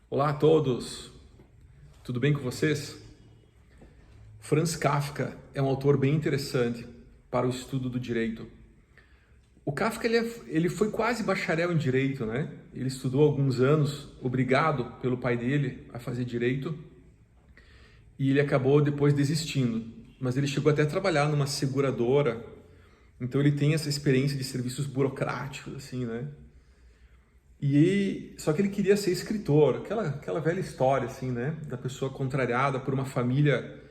Olá a todos, tudo bem com vocês? Franz Kafka é um autor bem interessante para o estudo do direito. O Kafka ele foi quase bacharel em direito, né? Ele estudou alguns anos, obrigado pelo pai dele a fazer direito, e ele acabou depois desistindo. Mas ele chegou até a trabalhar numa seguradora, então ele tem essa experiência de serviços burocráticos, assim, né? Só que ele queria ser escritor, aquela velha história, assim, né? Da pessoa contrariada por uma família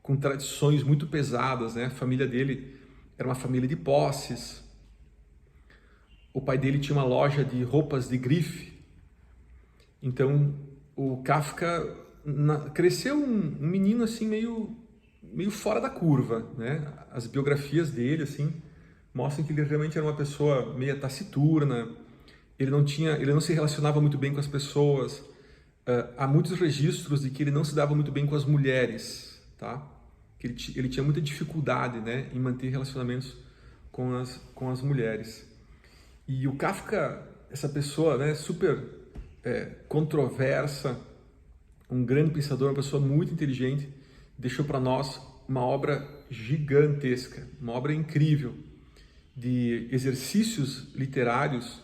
com tradições muito pesadas, né? A família dele era uma família de posses. O pai dele tinha uma loja de roupas de grife. Então, o Kafka cresceu um menino, assim, meio fora da curva, né? As biografias dele, assim, mostram que ele realmente era uma pessoa meio taciturna, ele não se relacionava muito bem com as pessoas. Há muitos registros de que ele não se dava muito bem com as mulheres, tá? Que ele tinha muita dificuldade, né, em manter relacionamentos com as mulheres. E o Kafka, essa pessoa, né, super controversa, um grande pensador, uma pessoa muito inteligente, deixou para nós uma obra gigantesca, uma obra incrível, de exercícios literários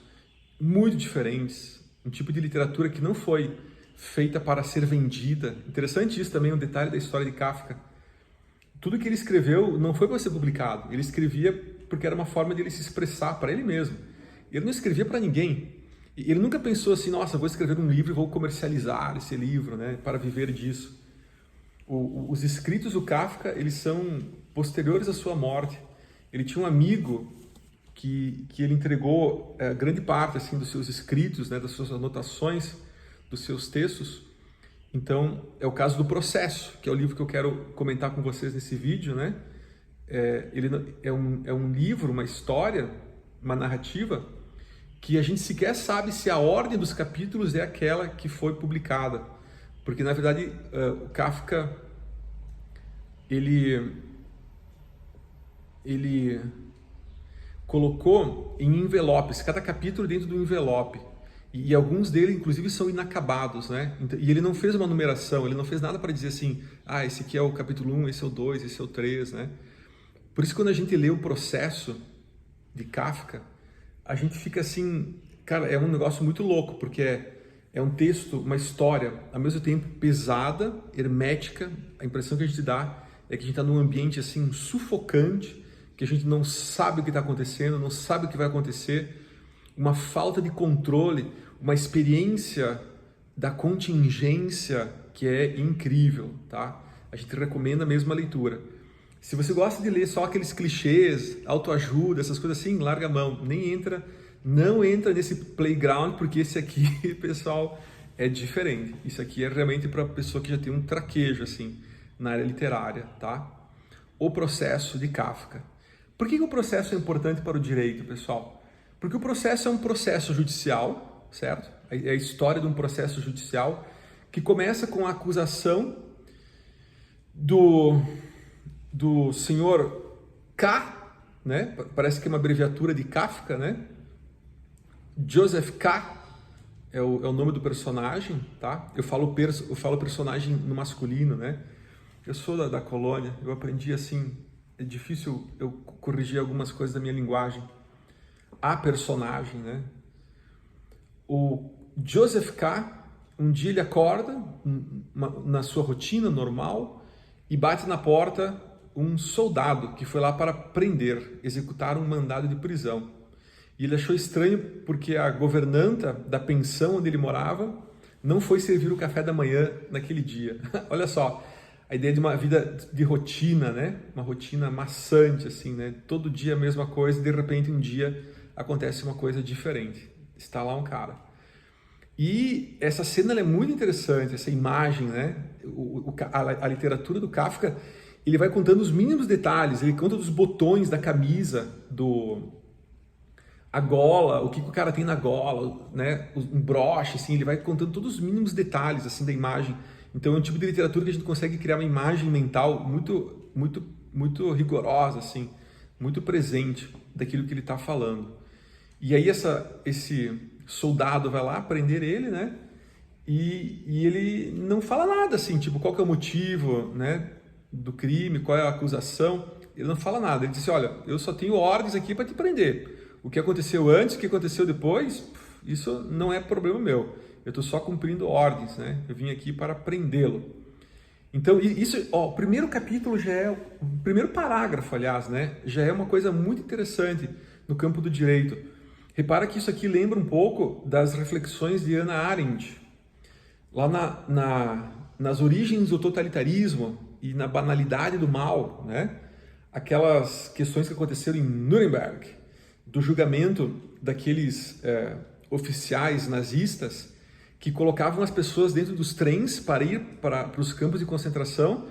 muito diferentes, um tipo de literatura que não foi feita para ser vendida. Interessante isso também, um detalhe da história de Kafka. Tudo que ele escreveu não foi para ser publicado, ele escrevia porque era uma forma de ele se expressar para ele mesmo. Ele não escrevia para ninguém. Ele nunca pensou assim, nossa, vou escrever um livro e vou comercializar esse livro, né, para viver disso. Os escritos do Kafka, eles são posteriores à sua morte. Ele tinha um amigo que ele entregou grande parte assim dos seus escritos, né, das suas anotações, dos seus textos. Então, é o caso do Processo, que é o livro que eu quero comentar com vocês nesse vídeo, né? Ele é um livro, uma história, uma narrativa, que a gente sequer sabe se a ordem dos capítulos é aquela que foi publicada. Porque, na verdade, o Kafka, ele colocou em envelopes, cada capítulo dentro do envelope. E alguns deles, inclusive, são inacabados, né? E ele não fez uma numeração, ele não fez nada para dizer assim, esse aqui é o capítulo 1, esse é o 2, esse é o 3, né? Por isso, quando a gente lê o Processo de Kafka, a gente fica assim, cara, é um negócio muito louco, porque é um texto, uma história, ao mesmo tempo pesada, hermética. A impressão que a gente dá é que a gente está num ambiente assim sufocante, que a gente não sabe o que está acontecendo, não sabe o que vai acontecer, uma falta de controle, uma experiência da contingência que é incrível, tá? A gente recomenda mesmo a leitura. Se você gosta de ler só aqueles clichês, autoajuda, essas coisas assim, larga a mão, não entra nesse playground, porque esse aqui, pessoal, é diferente. Isso aqui é realmente para pessoa que já tem um traquejo assim na área literária, tá? O Processo de Kafka. Por que o processo é importante para o direito, pessoal? Porque o processo é um processo judicial, certo? É a história de um processo judicial que começa com a acusação do senhor K, né? Parece que é uma abreviatura de Kafka, né? Joseph K é o nome do personagem, tá? Eu falo personagem no masculino, né? Eu sou da colônia, eu aprendi assim, é difícil eu corrigir algumas coisas da minha linguagem. A personagem, né? O Joseph K, um dia ele acorda na sua rotina normal e bate na porta um soldado que foi lá para prender, executar um mandado de prisão. E ele achou estranho porque a governanta da pensão onde ele morava não foi servir o café da manhã naquele dia. Olha só, a ideia de uma vida de rotina, né? Uma rotina maçante, assim, né? Todo dia a mesma coisa e de repente um dia acontece uma coisa diferente. Está lá um cara. E essa cena ela é muito interessante, essa imagem, né? A literatura do Kafka, ele vai contando os mínimos detalhes, ele conta dos botões da camisa, a gola, o que o cara tem na gola, né? Um broche, assim, ele vai contando todos os mínimos detalhes, assim, da imagem. Então é um tipo de literatura que a gente consegue criar uma imagem mental muito rigorosa, assim, muito presente daquilo que ele está falando. E aí soldado vai lá prender ele, né? E ele não fala nada, assim, tipo, qual que é o motivo, né, do crime, qual é a acusação. Ele não fala nada. Ele disse, olha, eu só tenho ordens aqui para te prender. O que aconteceu antes, o que aconteceu depois, isso não é problema meu. Eu estou só cumprindo ordens, né? Eu vim aqui para prendê-lo. Então, isso, ó, o primeiro capítulo já é, o primeiro parágrafo, aliás, né? Já é uma coisa muito interessante no campo do direito. Repara que isso aqui lembra um pouco das reflexões de Hannah Arendt. Lá nas origens do totalitarismo e na banalidade do mal, né? Aquelas questões que aconteceram em Nuremberg, do julgamento daqueles oficiais nazistas que colocavam as pessoas dentro dos trens para ir para os campos de concentração,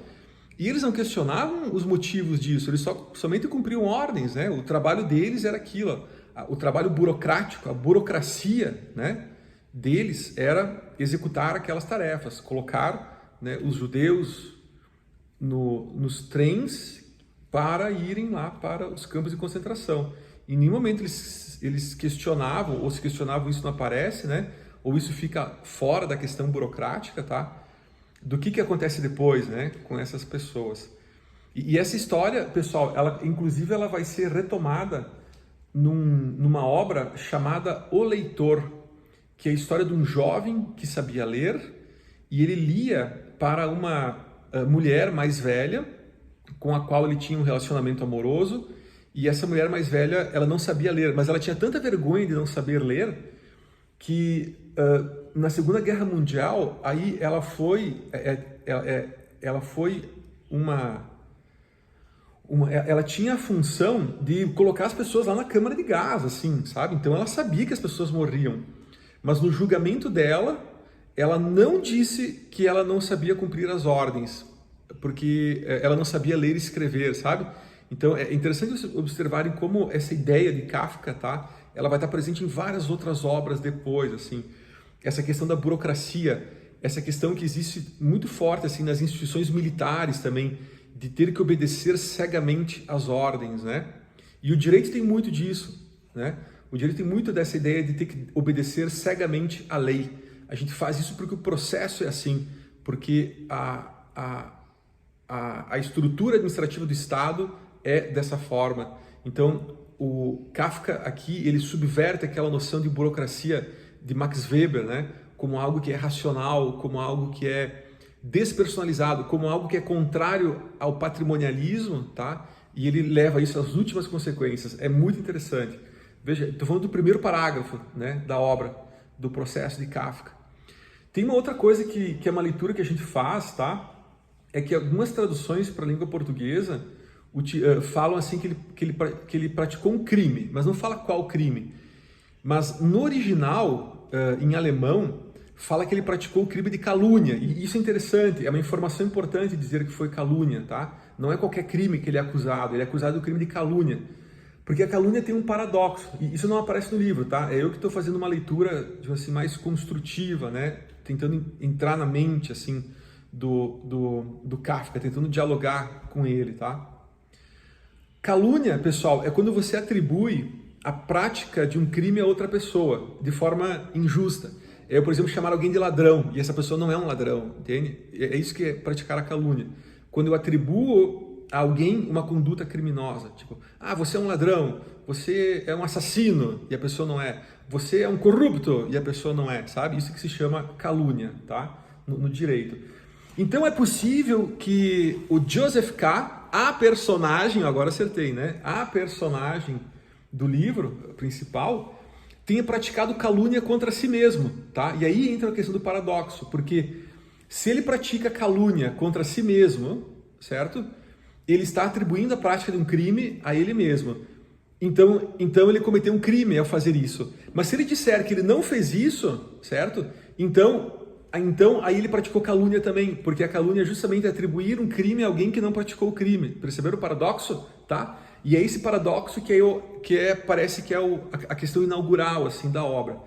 e eles não questionavam os motivos disso, eles somente cumpriam ordens, né? O trabalho deles era aquilo, o trabalho burocrático, a burocracia, né, deles era executar aquelas tarefas, colocar, né, os judeus nos trens para irem lá para os campos de concentração. Em nenhum momento eles questionavam, ou se questionavam, isso não aparece, né? Ou isso fica fora da questão burocrática, tá? Do que acontece depois, né, com essas pessoas. E essa história, pessoal, inclusive ela vai ser retomada numa obra chamada O Leitor, que é a história de um jovem que sabia ler e ele lia para uma mulher mais velha com a qual ele tinha um relacionamento amoroso, e essa mulher mais velha, ela não sabia ler, mas ela tinha tanta vergonha de não saber ler que na Segunda Guerra Mundial aí ela foi ela tinha a função de colocar as pessoas lá na câmara de gás, assim, sabe? Então ela sabia que as pessoas morriam, mas no julgamento dela, ela não disse que ela não sabia cumprir as ordens, porque ela não sabia ler e escrever, sabe? Então é interessante observarem como essa ideia de Kafka, tá? Ela vai estar presente em várias outras obras depois, assim. Essa questão da burocracia, essa questão que existe muito forte assim nas instituições militares também, de ter que obedecer cegamente às ordens, né? E o direito tem muito disso, né? O direito tem muito dessa ideia de ter que obedecer cegamente à lei. A gente faz isso porque o processo é assim, porque a estrutura administrativa do Estado é dessa forma. Então, o Kafka aqui, ele subverte aquela noção de burocracia de Max Weber, né? Como algo que é racional, como algo que é despersonalizado, como algo que é contrário ao patrimonialismo, tá? E ele leva isso às últimas consequências. É muito interessante. Veja, estou falando do primeiro parágrafo, né, da obra, do processo de Kafka. Tem uma outra coisa que é uma leitura que a gente faz, tá? É que algumas traduções para a língua portuguesa falam assim que ele praticou um crime, mas não fala qual crime. Mas no original, em alemão, fala que ele praticou o crime de calúnia. E isso é interessante, é uma informação importante dizer que foi calúnia, tá? Não é qualquer crime que ele é acusado do crime de calúnia. Porque a calúnia tem um paradoxo, e isso não aparece no livro, tá? É eu que estou fazendo uma leitura, assim, mais construtiva, né? Tentando entrar na mente, assim, do Kafka, tentando dialogar com ele, tá? Calúnia, pessoal, é quando você atribui a prática de um crime a outra pessoa, de forma injusta. Eu, por exemplo, chamar alguém de ladrão, e essa pessoa não é um ladrão, entende? É isso que é praticar a calúnia. Quando eu atribuo a alguém uma conduta criminosa, tipo, você é um ladrão, você é um assassino, e a pessoa não é. Você é um corrupto, e a pessoa não é, sabe? Isso que se chama calúnia, tá? No direito. Então é possível que o Joseph K., a personagem, agora acertei, né? A personagem do livro principal tenha praticado calúnia contra si mesmo, tá? E aí entra a questão do paradoxo, porque se ele pratica calúnia contra si mesmo, certo? Ele está atribuindo a prática de um crime a ele mesmo. Então ele cometeu um crime ao fazer isso. Mas se ele disser que ele não fez isso, certo? Então aí ele praticou calúnia também, porque a calúnia é justamente atribuir um crime a alguém que não praticou o crime. Perceberam o paradoxo? Tá? E é esse paradoxo parece que é a questão inaugural assim, da obra.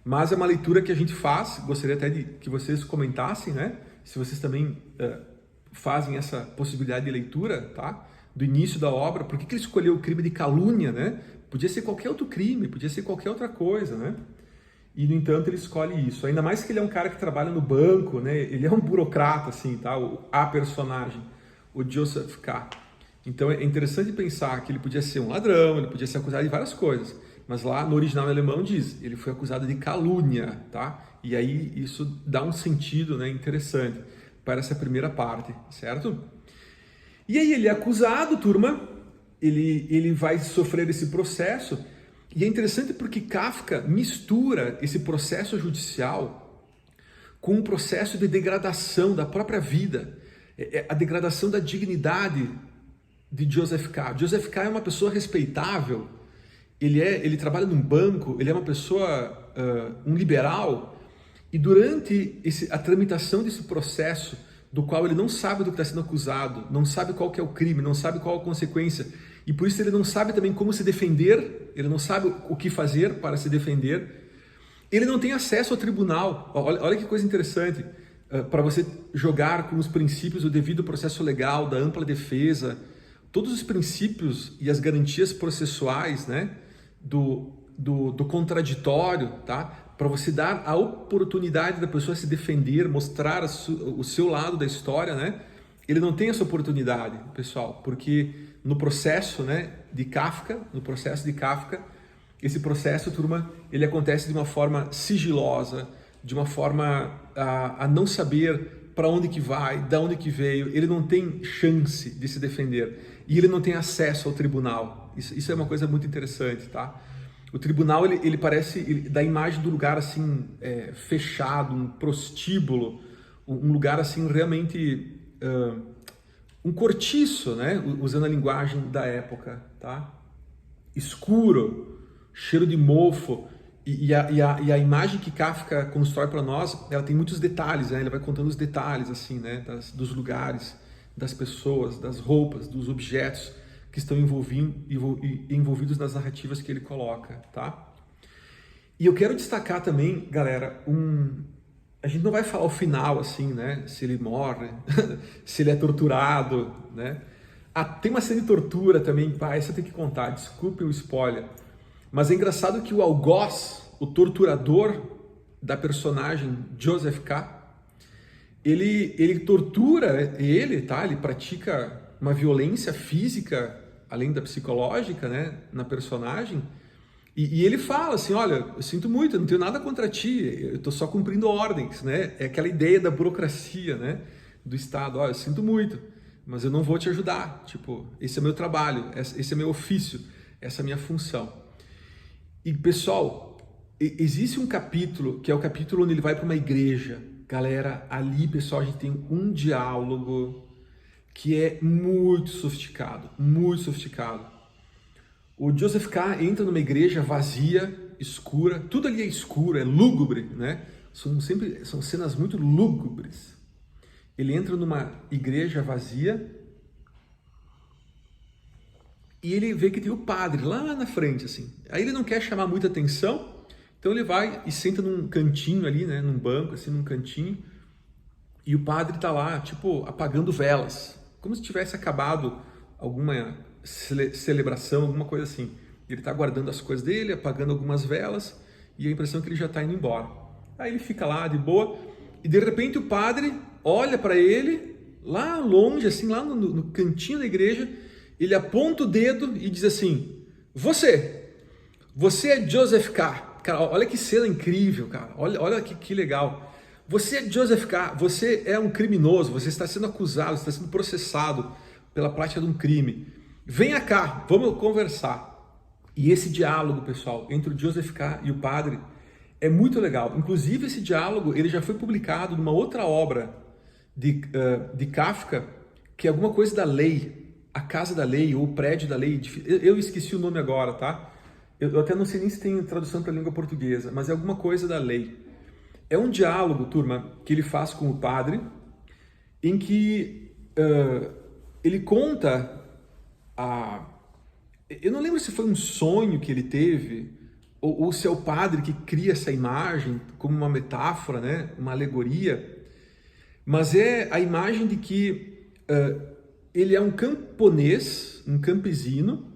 Mas é uma leitura que a gente faz, gostaria até de que vocês comentassem, né? Se vocês também fazem essa possibilidade de leitura, tá? Do início da obra, por que ele escolheu o crime de calúnia, né? Podia ser qualquer outro crime, podia ser qualquer outra coisa, né? e no entanto ele escolhe isso. Ainda mais que ele é um cara que trabalha no banco, né? Ele é um burocrata, assim, tá? A personagem, o Joseph K. Então é interessante pensar que ele podia ser um ladrão, ele podia ser acusado de várias coisas, mas lá no original alemão diz, ele foi acusado de calúnia, tá? E aí isso dá um sentido, né, interessante para essa primeira parte, certo? E aí ele é acusado, turma, ele vai sofrer esse processo, e é interessante porque Kafka mistura esse processo judicial com um processo de degradação da própria vida, a degradação da dignidade de Joseph K. Joseph K. é uma pessoa respeitável, ele trabalha num banco, ele é uma pessoa, um liberal, e durante a tramitação desse processo, do qual ele não sabe do que está sendo acusado, não sabe qual que é o crime, não sabe qual a consequência, e por isso ele não sabe também como se defender, ele não sabe o que fazer para se defender, ele não tem acesso ao tribunal. Olha que coisa interessante, para você jogar com os princípios do devido processo legal, da ampla defesa, todos os princípios e as garantias processuais, né, do contraditório, tá? Para você dar a oportunidade da pessoa se defender, mostrar o seu lado da história, né? Ele não tem essa oportunidade, pessoal, porque no processo, né, de Kafka, esse processo, turma, ele acontece de uma forma sigilosa, de uma forma a não saber para onde que vai, de onde que veio, ele não tem chance de se defender e ele não tem acesso ao tribunal. Isso é uma coisa muito interessante, tá? O tribunal, ele parece, dá a imagem do lugar assim, fechado, um prostíbulo, um lugar assim realmente, um cortiço, né? Usando a linguagem da época, tá? Escuro, cheiro de mofo, e a imagem que Kafka constrói para nós, ela tem muitos detalhes, né? Ele vai contando os detalhes assim, né? Dos lugares, das pessoas, das roupas, dos objetos que estão envolvidos nas narrativas que ele coloca, tá? E eu quero destacar também, galera, a gente não vai falar o final, assim, né? Se ele morre, se ele é torturado, né? Tem uma cena de tortura também, essa eu tenho que contar, desculpem o spoiler. Mas é engraçado que o algoz, o torturador da personagem Joseph K., ele tortura ele, tá? Ele pratica uma violência física, além da psicológica, né, na personagem, e ele fala assim, olha, eu sinto muito, eu não tenho nada contra ti, eu estou só cumprindo ordens, né? É aquela ideia da burocracia, né, do Estado, olha, eu sinto muito, mas eu não vou te ajudar, tipo, esse é meu trabalho, esse é meu ofício, essa é a minha função. E pessoal, existe um capítulo, que é o capítulo onde ele vai para uma igreja, galera, ali, pessoal, a gente tem um diálogo que é muito sofisticado, muito sofisticado. O Joseph K. entra numa igreja vazia, escura, tudo ali é escuro, é lúgubre, né? São cenas muito lúgubres. Ele entra numa igreja vazia e ele vê que tem o padre lá na frente, assim. Aí ele não quer chamar muita atenção, então ele vai e senta num cantinho ali, né? Num banco, assim, num cantinho, e o padre está lá, tipo, apagando velas, como se tivesse acabado alguma celebração, alguma coisa assim. Ele está guardando as coisas dele, apagando algumas velas, e a impressão é que ele já está indo embora. Aí ele fica lá de boa, e de repente o padre olha para ele, lá longe, assim, lá no cantinho da igreja, ele aponta o dedo e diz assim, você é Joseph K. Cara, olha que cena incrível, cara, olha que legal. Você é Joseph K., você é um criminoso, você está sendo acusado, está sendo processado pela prática de um crime. Venha cá, vamos conversar. E esse diálogo, pessoal, entre o Joseph K. e o padre é muito legal. Inclusive, esse diálogo ele já foi publicado numa outra obra de Kafka, que é alguma coisa da lei, a casa da lei ou o prédio da lei. Eu esqueci o nome agora, tá? Eu até não sei nem se tem tradução para a língua portuguesa, mas é alguma coisa da lei. É um diálogo, turma, que ele faz com o padre, em que ele conta eu não lembro se foi um sonho que ele teve, ou se é o padre que cria essa imagem como uma metáfora, né? Uma alegoria, mas é a imagem de que ele é um camponês, um campesino,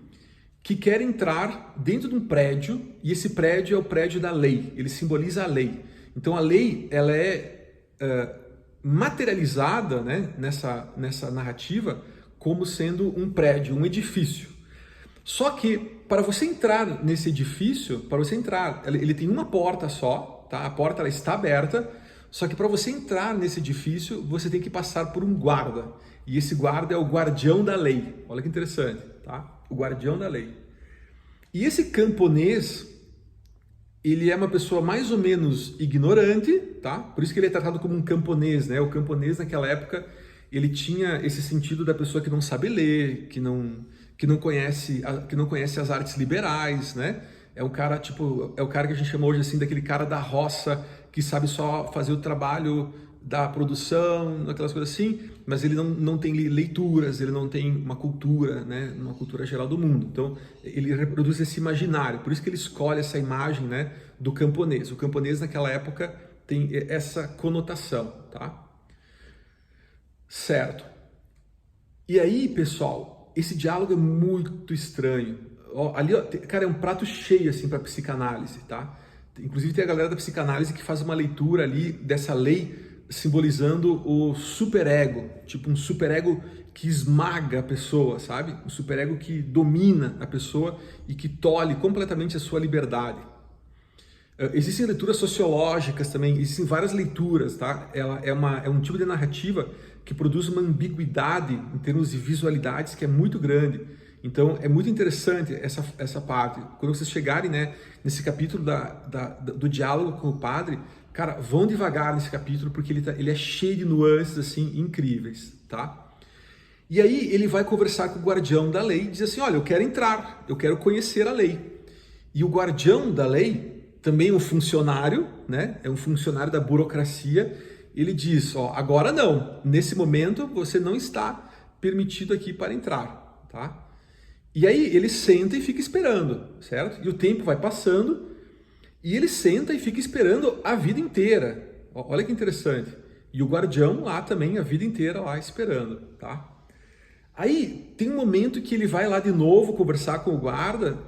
que quer entrar dentro de um prédio, e esse prédio é o prédio da lei, ele simboliza a lei. Então a lei, ela é materializada, né, nessa narrativa como sendo um prédio, um edifício. Só que para você entrar nesse edifício, para você entrar, ele tem uma porta só, tá? A porta ela está aberta, só que para você entrar nesse edifício, você tem que passar por um guarda. E esse guarda é o guardião da lei. Olha que interessante, tá? O guardião da lei. E esse camponês, ele é uma pessoa mais ou menos ignorante, tá? Por isso que ele é tratado como um camponês, né? O camponês naquela época, ele tinha esse sentido da pessoa que não sabe ler, que não conhece as artes liberais, né? É um cara tipo, é o cara que a gente chama hoje assim daquele cara da roça que sabe só fazer o trabalho da produção, aquelas coisas assim, mas ele não tem leituras, ele não tem uma cultura, né, uma cultura geral do mundo. Então, ele reproduz esse imaginário, por isso que ele escolhe essa imagem, né, do camponês. O camponês naquela época tem essa conotação, tá? Certo. E aí, pessoal, esse diálogo é muito estranho. Ó, ali, ó, cara, é um prato cheio assim para psicanálise, tá? Inclusive tem a galera da psicanálise que faz uma leitura ali dessa lei simbolizando o superego, tipo um superego que esmaga a pessoa, sabe? Um superego que domina a pessoa e que tolhe completamente a sua liberdade. Existem leituras sociológicas também, existem várias leituras, tá? Ela é um tipo de narrativa que produz uma ambiguidade em termos de visualidades que é muito grande. Então é muito interessante essa parte. Quando vocês chegarem, né, nesse capítulo do diálogo com o padre, cara, vão devagar nesse capítulo porque ele é cheio de nuances assim incríveis, tá? E aí ele vai conversar com o guardião da lei e diz assim, olha, eu quero entrar, eu quero conhecer a lei. E o guardião da lei, também um funcionário, né, é um funcionário da burocracia, ele diz, ó, agora não, nesse momento você não está permitido aqui para entrar, tá? E aí ele senta e fica esperando, certo? E o tempo vai passando e ele senta e fica esperando a vida inteira. Olha que interessante. E o guardião lá também a vida inteira lá esperando, tá? Aí tem um momento que ele vai lá de novo conversar com o guarda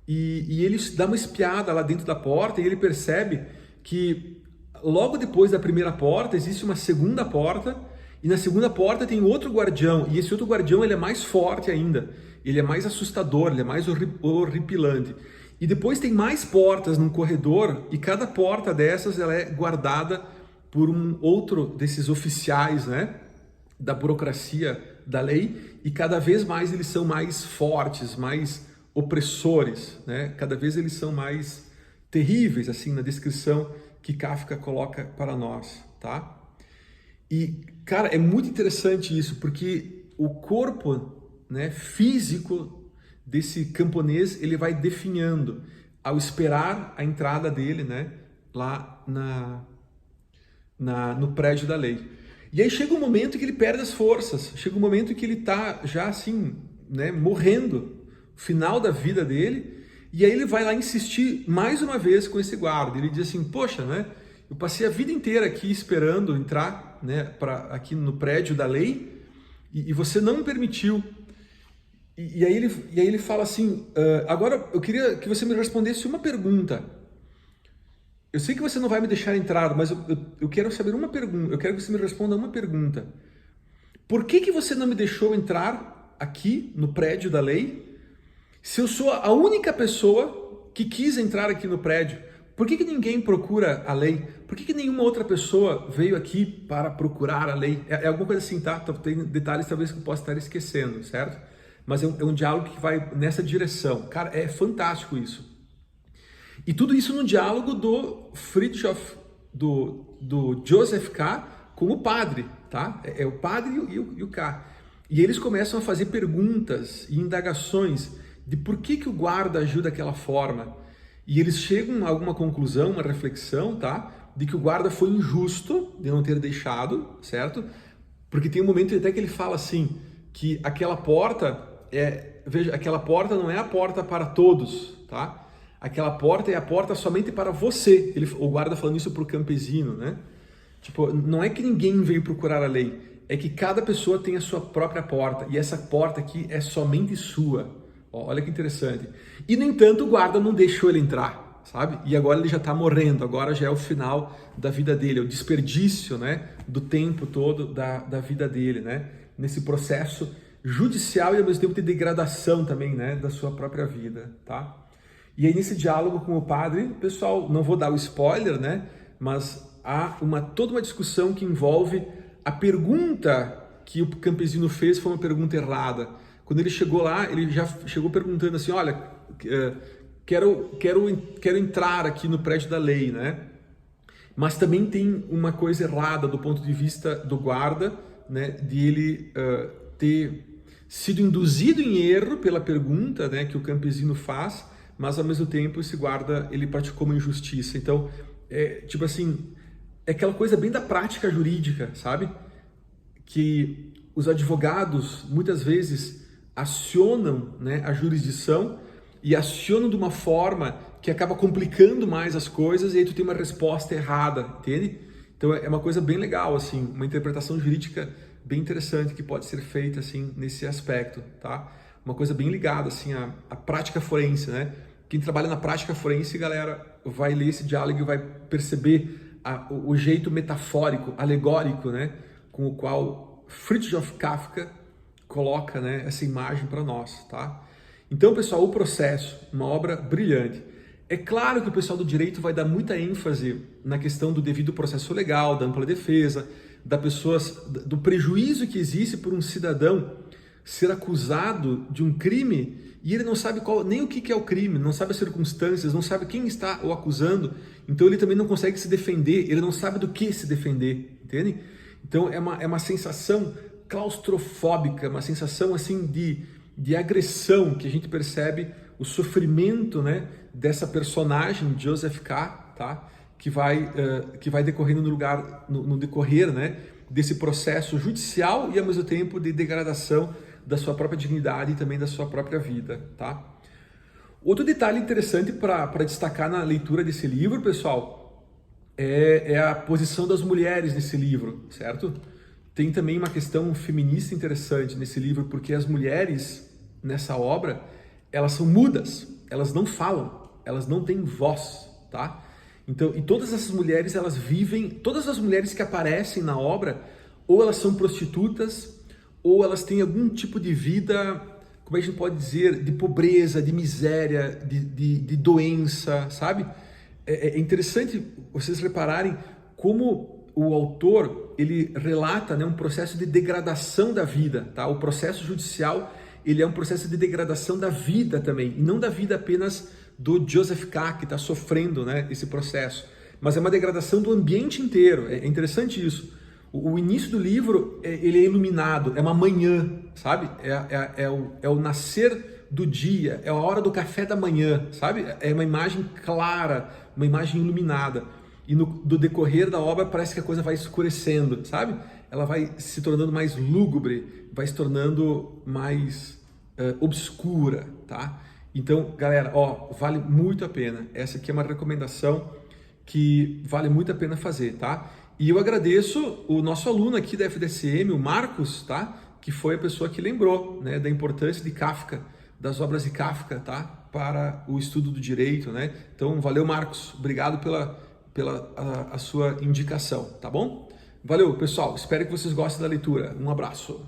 e ele dá uma espiada lá dentro da porta e ele percebe que logo depois da primeira porta existe uma segunda porta e na segunda porta tem outro guardião e esse outro guardião ele é mais forte ainda, ele é mais assustador, ele é mais horripilante. E depois tem mais portas num corredor e cada porta dessas ela é guardada por um outro desses oficiais, né, da burocracia da lei e cada vez mais eles são mais fortes, mais opressores, né? Cada vez eles são mais terríveis assim na descrição que Kafka coloca para nós, tá? E cara, é muito interessante isso porque o corpo, né, físico desse camponês ele vai definhando ao esperar a entrada dele, né, lá no prédio da lei. E aí chega um momento que ele perde as forças, chega um momento que ele tá já assim, né, morrendo, final da vida dele, e aí ele vai lá insistir mais uma vez com esse guarda. Ele diz assim, poxa, né, eu passei a vida inteira aqui esperando entrar, né, aqui no prédio da lei, e você não me permitiu. E aí ele fala assim, agora eu queria que você me respondesse uma pergunta. Eu sei que você não vai me deixar entrar, mas eu quero saber uma pergunta, eu quero que você me responda uma pergunta. Por que você não me deixou entrar aqui no prédio da lei? Se eu sou a única pessoa que quis entrar aqui no prédio, por que ninguém procura a lei? Por que nenhuma outra pessoa veio aqui para procurar a lei? É alguma coisa assim, tá? Tem detalhes talvez que eu possa estar esquecendo, certo? Mas é um diálogo que vai nessa direção. Cara, é fantástico isso. E tudo isso no diálogo do Fritjof, do Joseph K. com o padre, tá? É o padre e o K. E eles começam a fazer perguntas e indagações de por que o guarda agiu daquela forma. E eles chegam a alguma conclusão, uma reflexão, tá? De que o guarda foi injusto de não ter deixado, certo? Porque tem um momento até que ele fala assim, que aquela porta veja, aquela porta não é a porta para todos, tá? Aquela porta é a porta somente para você. O guarda falando isso para o campesino, né? Tipo, não é que ninguém veio procurar a lei, é que cada pessoa tem a sua própria porta e essa porta aqui é somente sua. Olha que interessante. E, no entanto, o guarda não deixou ele entrar, sabe? E agora ele já está morrendo, agora já é o final da vida dele, é o desperdício, né, do tempo todo da vida dele, né? Nesse processo judicial e, ao mesmo tempo, de degradação também, né, da sua própria vida, tá? E aí, nesse diálogo com o padre, pessoal, não vou dar o spoiler, né, mas há toda uma discussão que envolve a pergunta que o campesino fez foi uma pergunta errada. Quando ele chegou lá, ele já chegou perguntando assim, olha, quero entrar aqui no prédio da lei, né? Mas também tem uma coisa errada do ponto de vista do guarda, né, de ele ter sido induzido em erro pela pergunta, né, que o campesino faz, mas ao mesmo tempo esse guarda ele praticou uma injustiça. Então, tipo assim, é aquela coisa bem da prática jurídica, sabe? Que os advogados muitas vezes acionam, né, a jurisdição e acionam de uma forma que acaba complicando mais as coisas e aí tu tem uma resposta errada, entende? Então é uma coisa bem legal, assim, uma interpretação jurídica bem interessante que pode ser feita assim nesse aspecto, tá? Uma coisa bem ligada assim à prática forense, né? Quem trabalha na prática forense, galera, vai ler esse diálogo e vai perceber o jeito metafórico, alegórico, né, com o qual Fritjof Kafka coloca, né, essa imagem para nós, tá? Então, pessoal, O Processo, uma obra brilhante. É claro que o pessoal do direito vai dar muita ênfase na questão do devido processo legal, da ampla defesa, do prejuízo que existe por um cidadão ser acusado de um crime e ele não sabe nem o que é o crime, não sabe as circunstâncias, não sabe quem está o acusando, então ele também não consegue se defender, ele não sabe do que se defender, entende? Então é uma sensação claustrofóbica, uma sensação assim de agressão que a gente percebe o sofrimento, né, dessa personagem, Joseph K., tá? que vai decorrendo no decorrer, né, desse processo judicial e ao mesmo tempo de degradação da sua própria dignidade e também da sua própria vida, tá? Outro detalhe interessante para destacar na leitura desse livro, pessoal, é a posição das mulheres nesse livro, certo? Tem também uma questão feminista interessante nesse livro, porque as mulheres nessa obra, elas são mudas, elas não falam, elas não têm voz, tá? Então, e todas essas mulheres, todas as mulheres que aparecem na obra, ou elas são prostitutas, ou elas têm algum tipo de vida, como a gente pode dizer, de pobreza, de miséria, de doença, sabe? É interessante vocês repararem como o autor, ele relata, né, um processo de degradação da vida, tá? O processo judicial, ele é um processo de degradação da vida também, e não da vida apenas do Joseph K., que está sofrendo, né, esse processo, mas é uma degradação do ambiente inteiro. É interessante isso. O início do livro, ele é iluminado, é uma manhã, sabe? É o nascer do dia, é a hora do café da manhã, sabe? É uma imagem clara, uma imagem iluminada. E do decorrer da obra parece que a coisa vai escurecendo, sabe? Ela vai se tornando mais lúgubre, vai se tornando mais obscura, tá? Então, galera, ó, vale muito a pena. Essa aqui é uma recomendação que vale muito a pena fazer, tá? E eu agradeço o nosso aluno aqui da FDSM, o Marcos, tá? Que foi a pessoa que lembrou, né, da importância de Kafka, das obras de Kafka, tá? Para o estudo do direito, né? Então, valeu, Marcos. Obrigado pela sua indicação, tá bom? Valeu, pessoal. Espero que vocês gostem da leitura. Um abraço.